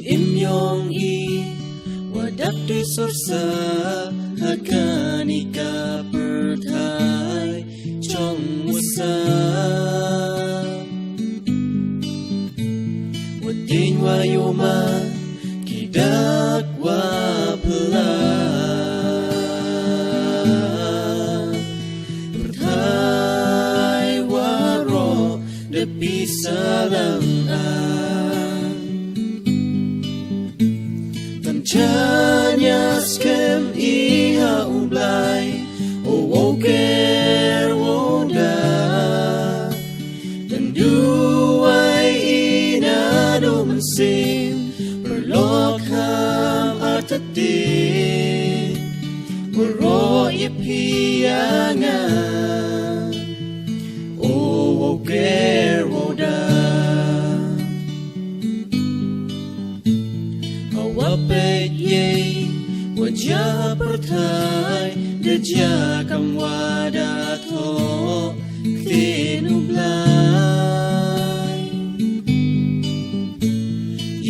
Im yong i wadak di sorsa hakanika perthai trong wasa wadin wayoma kidak wa pela perthai waro de pisalang Chanya skem iha ublay o woker woda dan duay inado mensim perlokham artati waro ipianga o woker woda Wapet ye wajah perthai deja kam wada tho khinu blai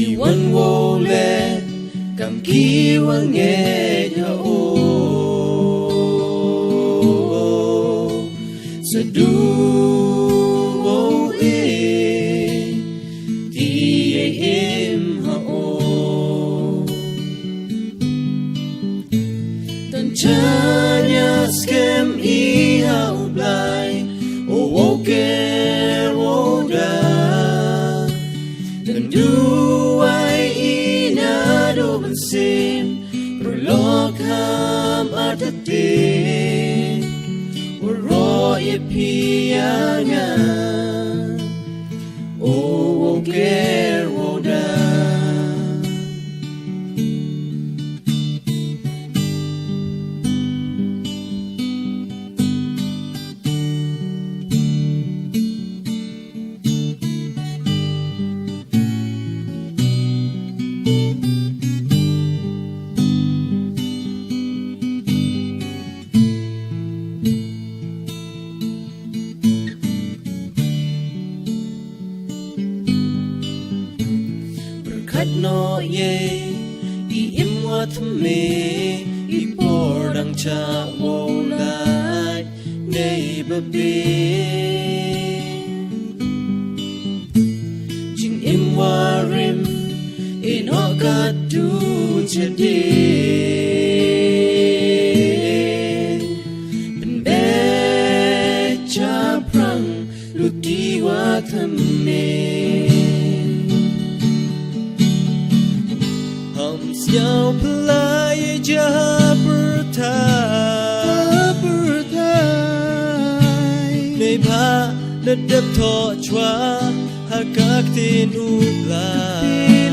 Iwan wo le kam ki wange ya o sedu wo Chanya skem iha ublay o woker woda dan duay inado bensim perlokham artati waro ipianga o woker woda No ye I imwa thme I pordang cha wolai nei babe Jing imwa rim in okatu chade Ben be cha prang luti wa thme Siau pelai jah berthai Nei ba dedep tho chwa hakak tin ublai